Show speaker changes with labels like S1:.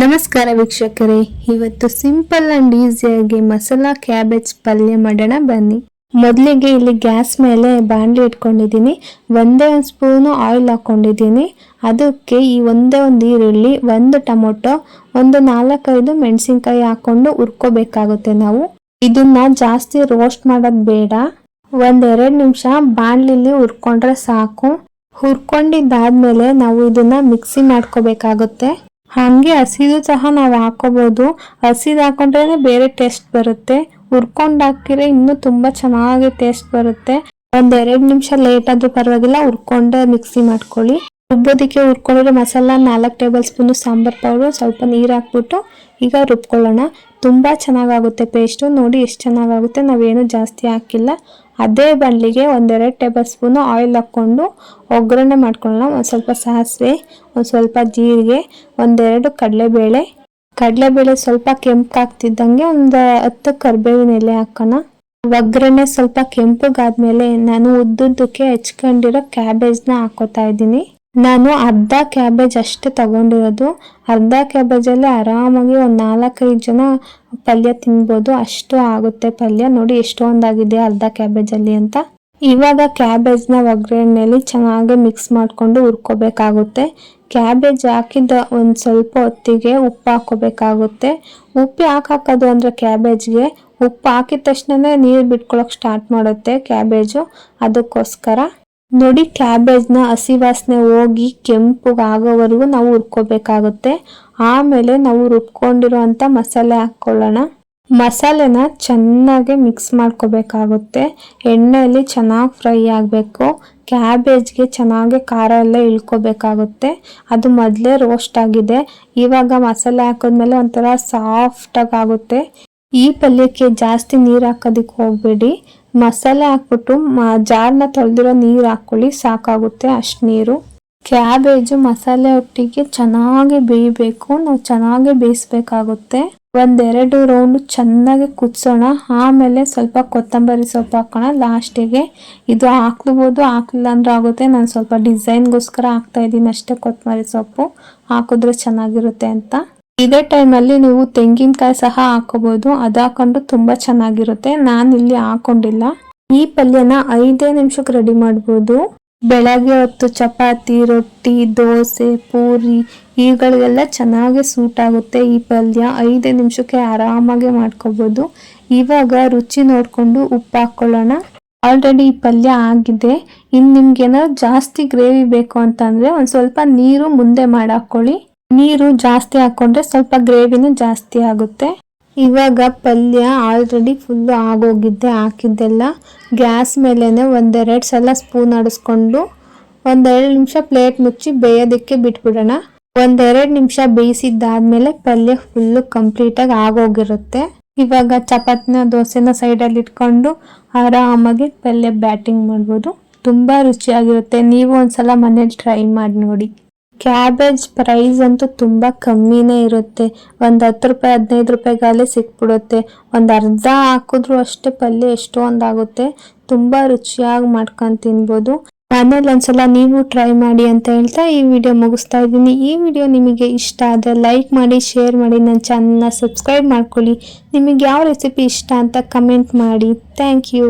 S1: ನಮಸ್ಕಾರ ವೀಕ್ಷಕರೇ, ಇವತ್ತು ಸಿಂಪಲ್ ಅಂಡ್ ಈಸಿಯಾಗಿ ಮಸಾಲಾ ಕ್ಯಾಬೇಜ್ ಪಲ್ಯ ಮಾಡೋಣ ಬನ್ನಿ. ಮೊದಲಿಗೆ ಇಲ್ಲಿ ಗ್ಯಾಸ್ ಮೇಲೆ ಬಾಣಲಿ ಇಟ್ಕೊಂಡಿದ್ದೀನಿ. ಒಂದೇ ಒಂದು ಸ್ಪೂನು ಆಯಿಲ್ ಹಾಕೊಂಡಿದ್ದೀನಿ. ಅದಕ್ಕೆ ಈ ಒಂದೇ ಒಂದು ಈರುಳ್ಳಿ, ಒಂದು ಟೊಮೊಟೊ, ಒಂದು 4-5 ಮೆಣಸಿನ್ಕಾಯಿ ಹಾಕೊಂಡು ಹುರ್ಕೋಬೇಕಾಗುತ್ತೆ. ನಾವು ಇದನ್ನ ಜಾಸ್ತಿ ರೋಸ್ಟ್ ಮಾಡೋದು ಬೇಡ. 1-2 ನಿಮಿಷ ಬಾಣಲಿಲಿ ಹುರ್ಕೊಂಡ್ರೆ ಸಾಕು. ಹುರ್ಕೊಂಡಿದ್ದಾದ್ಮೇಲೆ ನಾವು ಇದನ್ನ ಮಿಕ್ಸಿ ಮಾಡ್ಕೋಬೇಕಾಗುತ್ತೆ. ಹಾಗೆ ಹಸಿದು ಸಹ ನಾವು ಹಾಕೋಬಹುದು. ಹಸಿದು ಹಾಕೊಂಡ್ರೆ ಬೇರೆ ಟೇಸ್ಟ್ ಬರುತ್ತೆ. ಹುರ್ಕೊಂಡು ಹಾಕಿದ್ರೆ ಇನ್ನೂ ತುಂಬಾ ಚೆನ್ನಾಗಿ ಟೇಸ್ಟ್ ಬರುತ್ತೆ. 1-2 ನಿಮಿಷ ಲೇಟ್ ಆದ್ರೂ ಪರವಾಗಿಲ್ಲ, ಹುರ್ಕೊಂಡೆ ಮಿಕ್ಸಿ ಮಾಡ್ಕೊಳ್ಳಿ. ರುಬ್ಬೋದಕ್ಕೆ ಹುರ್ಕೊಂಡಿರೋ masala 4 table spoon sambar powder, ಸ್ವಲ್ಪ ನೀರು ಹಾಕ್ಬಿಟ್ಟು ಈಗ ರುಬ್ಕೊಳ್ಳೋಣ. ತುಂಬಾ ಚೆನ್ನಾಗಾಗುತ್ತೆ ಪೇಸ್ಟು. ನೋಡಿ ಎಷ್ಟು ಚೆನ್ನಾಗಾಗುತ್ತೆ. ನಾವೇನು ಜಾಸ್ತಿ ಹಾಕಿಲ್ಲ. ಅದೇ ಬಾಣಲಿಗೆ 1-2 ಟೇಬಲ್ ಸ್ಪೂನ್ ಆಯಿಲ್ ಹಾಕ್ಕೊಂಡು ಒಗ್ಗರಣೆ ಮಾಡ್ಕೊಳ್ಳೋಣ. ಒಂದು ಸ್ವಲ್ಪ ಸಾಸಿವೆ, ಒಂದು ಸ್ವಲ್ಪ ಜೀರಿಗೆ, 1-2 ಕಡಲೆಬೇಳೆ ಸ್ವಲ್ಪ ಕೆಂಪಾಗ್ತಿದ್ದಂಗೆ ಒಂದು 10 ಕರಿಬೇವಿನ ಎಲೆ ಹಾಕೋಣ. ಒಗ್ಗರಣೆ ಸ್ವಲ್ಪ ಕೆಂಪಗಾದ್ಮೇಲೆ ನಾನು ಉದ್ದುದ್ದಕ್ಕೆ ಹೆಚ್ಕೊಂಡಿರೋ ಕ್ಯಾಬೇಜ್ನ ಹಾಕೋತಾ ಇದ್ದೀನಿ. ನಾನು ಅರ್ಧ ಕ್ಯಾಬೇಜ್ ಅಷ್ಟೇ ತಗೊಂಡಿರೋದು. ಅರ್ಧ ಕ್ಯಾಬೇಜಲ್ಲಿ ಆರಾಮಾಗಿ ಒಂದು 4-5 ಜನ ಪಲ್ಯ ತಿನ್ಬೋದು, ಅಷ್ಟು ಆಗುತ್ತೆ ಪಲ್ಯ. ನೋಡಿ ಎಷ್ಟೊಂದಾಗಿದೆ ಅರ್ಧ ಕ್ಯಾಬೇಜಲ್ಲಿ ಅಂತ. ಇವಾಗ ಕ್ಯಾಬೇಜ್ನ ಒಗ್ಗರಣೆಯಲ್ಲಿ ಚೆನ್ನಾಗಿ ಮಿಕ್ಸ್ ಮಾಡಿಕೊಂಡು ಹುರ್ಕೋಬೇಕಾಗುತ್ತೆ. ಕ್ಯಾಬೇಜ್ ಹಾಕಿದ ಒಂದು ಸ್ವಲ್ಪ ಹೊತ್ತಿಗೆ ಉಪ್ಪು ಹಾಕೋಬೇಕಾಗುತ್ತೆ. ಉಪ್ಪು ಯಾಕೆ ಹಾಕೋದು ಅಂದರೆ ಕ್ಯಾಬೇಜ್ಗೆ ಉಪ್ಪು ಹಾಕಿದ ತಕ್ಷಣ ನೀರು ಬಿಟ್ಕೊಳಕ್ಕೆ ಸ್ಟಾರ್ಟ್ ಮಾಡುತ್ತೆ ಕ್ಯಾಬೇಜು, ಅದಕ್ಕೋಸ್ಕರ. ನೋಡಿ ಕ್ಯಾಬೇಜ್ನ ಹಸಿ ವಾಸನೆ ಹೋಗಿ ಕೆಂಪುಗಾಗೋವರೆಗೂ ನಾವು ಹುರ್ಕೋಬೇಕಾಗುತ್ತೆ. ಆಮೇಲೆ ನಾವು ರುಬ್ಕೊಂಡಿರುವಂಥ ಮಸಾಲೆ ಹಾಕ್ಕೊಳ್ಳೋಣ. ಮಸಾಲೆನ ಚೆನ್ನಾಗಿ ಮಿಕ್ಸ್ ಮಾಡ್ಕೋಬೇಕಾಗುತ್ತೆ. ಎಣ್ಣೆಯಲ್ಲಿ ಚೆನ್ನಾಗಿ ಫ್ರೈ ಆಗಬೇಕು. ಕ್ಯಾಬೇಜ್ಗೆ ಚೆನ್ನಾಗಿ ಖಾರ ಎಲ್ಲ ಇಳ್ಕೋಬೇಕಾಗುತ್ತೆ. ಅದು ಮೊದಲೇ ರೋಸ್ಟ್ ಆಗಿದೆ. ಇವಾಗ ಮಸಾಲೆ ಹಾಕಿದ್ಮೇಲೆ ಒಂಥರ ಸಾಫ್ಟಾಗಿ ಆಗುತ್ತೆ. ಈ ಪಲ್ಯಕ್ಕೆ ಜಾಸ್ತಿ ನೀರು ಹಾಕೋದಕ್ಕೆ ಹೋಗಬೇಡಿ. ಮಸಾಲೆ ಹಾಕ್ಬಿಟ್ಟು ಜಾರ್ನ ತೊಳೆದಿರೋ ನೀರು ಹಾಕ್ಕೊಳ್ಳಿ, ಸಾಕಾಗುತ್ತೆ ಅಷ್ಟು ನೀರು. ಕ್ಯಾಬೇಜು ಮಸಾಲೆ ಒಟ್ಟಿಗೆ ಚೆನ್ನಾಗಿ ಬೇಯಬೇಕು. ನಾವು ಚೆನ್ನಾಗಿ ಬೇಯಿಸ್ಬೇಕಾಗುತ್ತೆ. 1-2 ರೌಂಡ್ ಚೆನ್ನಾಗಿ ಕುದಿಸೋಣ. ಆಮೇಲೆ ಸ್ವಲ್ಪ ಕೊತ್ತಂಬರಿ ಸೊಪ್ಪು ಹಾಕೋಣ ಲಾಸ್ಟಿಗೆ. ಇದು ಹಾಕ್ಬೋದು, ಹಾಕ್ಲಿಲ್ಲ ಅಂದ್ರೆ ಆಗುತ್ತೆ. ನಾನು ಸ್ವಲ್ಪ ಡಿಸೈನ್ಗೋಸ್ಕರ ಹಾಕ್ತಾ ಇದ್ದೀನಿ ಅಷ್ಟೇ. ಕೊತ್ತಂಬರಿ ಸೊಪ್ಪು ಹಾಕಿದ್ರೆ ಚೆನ್ನಾಗಿರುತ್ತೆ ಅಂತ. ಇದೇ ಟೈಮಲ್ಲಿ ನೀವು ತೆಂಗಿನಕಾಯಿ ಸಹ ಹಾಕೋಬಹುದು. ಅದು ಹಾಕೊಂಡು ತುಂಬಾ ಚೆನ್ನಾಗಿರುತ್ತೆ. ನಾನು ಇಲ್ಲಿ ಹಾಕೊಂಡಿಲ್ಲ. ಈ ಪಲ್ಯನ 5 ನಿಮಿಷಕ್ಕೆ ರೆಡಿ ಮಾಡ್ಬೋದು. ಬೆಳಗ್ಗೆ ಹೊತ್ತು ಚಪಾತಿ, ರೊಟ್ಟಿ, ದೋಸೆ, ಪೂರಿ ಇವುಗಳಿಗೆಲ್ಲ ಚೆನ್ನಾಗಿ ಸೂಟ್ ಆಗುತ್ತೆ. ಈ ಪಲ್ಯ 5 ನಿಮಿಷಕ್ಕೆ ಆರಾಮಾಗಿ ಮಾಡ್ಕೋಬಹುದು. ಇವಾಗ ರುಚಿ ನೋಡಿಕೊಂಡು ಉಪ್ಪು ಹಾಕ್ಕೊಳ್ಳೋಣ. ಆಲ್ರೆಡಿ ಈ ಪಲ್ಯ ಆಗಿದೆ. ಇನ್ನು ನಿಮ್ಗೆ ಏನಾದ್ರು ಜಾಸ್ತಿ ಗ್ರೇವಿ ಬೇಕು ಅಂತಂದ್ರೆ ಒಂದು ಸ್ವಲ್ಪ ನೀರು ಮುಂದೆ ಮಾಡಾಕೊಳ್ಳಿ. ನೀರು ಜಾಸ್ತಿ ಹಾಕೊಂಡ್ರೆ ಸ್ವಲ್ಪ ಗ್ರೇವಿನೂ ಜಾಸ್ತಿ ಆಗುತ್ತೆ. ಇವಾಗ ಪಲ್ಯ ಆಲ್ರೆಡಿ ಫುಲ್ಲು ಆಗೋಗಿದ್ದೆ ಹಾಕಿದ್ದೆಲ್ಲ. ಗ್ಯಾಸ್ ಮೇಲೇನೆ 1-2 ಸಲ ಸ್ಪೂನ್ ಆಡಿಸ್ಕೊಂಡು 1-2 ನಿಮಿಷ ಪ್ಲೇಟ್ ಮುಚ್ಚಿ ಬೇಯೋದಕ್ಕೆ ಬಿಟ್ಬಿಡೋಣ. 1-2 ನಿಮಿಷ ಬೇಯಿಸಿದ್ದಾದ್ಮೇಲೆ ಪಲ್ಯ ಫುಲ್ಲು ಕಂಪ್ಲೀಟಾಗಿ ಆಗೋಗಿರುತ್ತೆ. ಇವಾಗ ಚಪಾತಿನ ದೋಸೆನ ಸೈಡಲ್ಲಿ ಇಟ್ಕೊಂಡು ಆರಾಮಾಗಿ ಪಲ್ಯ ಬ್ಯಾಟಿಂಗ್ ಮಾಡ್ಬೋದು. ತುಂಬಾ ರುಚಿಯಾಗಿರುತ್ತೆ. ನೀವು ಒಂದ್ಸಲ ಮನೇಲಿ ಟ್ರೈ ಮಾಡಿ ನೋಡಿ. ಕ್ಯಾಬೇಜ್ ಪ್ರೈಸ್ ಅಂತೂ ತುಂಬ ಕಮ್ಮಿನೇ ಇರುತ್ತೆ. ಒಂದು 10 ರೂಪಾಯಿ 15 ರೂಪಾಯಿಗಾಲೇ ಸಿಕ್ಬಿಡುತ್ತೆ. ಒಂದು ಅರ್ಧ ಹಾಕಿದ್ರು ಅಷ್ಟೇ ಪಲ್ಯ ಎಷ್ಟೊಂದಾಗುತ್ತೆ. ತುಂಬ ರುಚಿಯಾಗಿ ಮಾಡ್ಕೊಂಡು ತಿನ್ಬೋದು. ಮನೇಲಿ ಒಂದ್ಸಲ ನೀವು ಟ್ರೈ ಮಾಡಿ ಅಂತ ಹೇಳ್ತಾ ಈ ವಿಡಿಯೋ ಮುಗಿಸ್ತಾ ಇದ್ದೀನಿ. ಈ ವಿಡಿಯೋ ನಿಮಗೆ ಇಷ್ಟ ಆದರೆ ಲೈಕ್ ಮಾಡಿ, ಶೇರ್ ಮಾಡಿ, ನನ್ನ ಚಾನಲ್ನ ಸಬ್ಸ್ಕ್ರೈಬ್ ಮಾಡ್ಕೊಳ್ಳಿ. ನಿಮಗೆ ಯಾವ ರೆಸಿಪಿ ಇಷ್ಟ ಅಂತ ಕಮೆಂಟ್ ಮಾಡಿ. Thank you.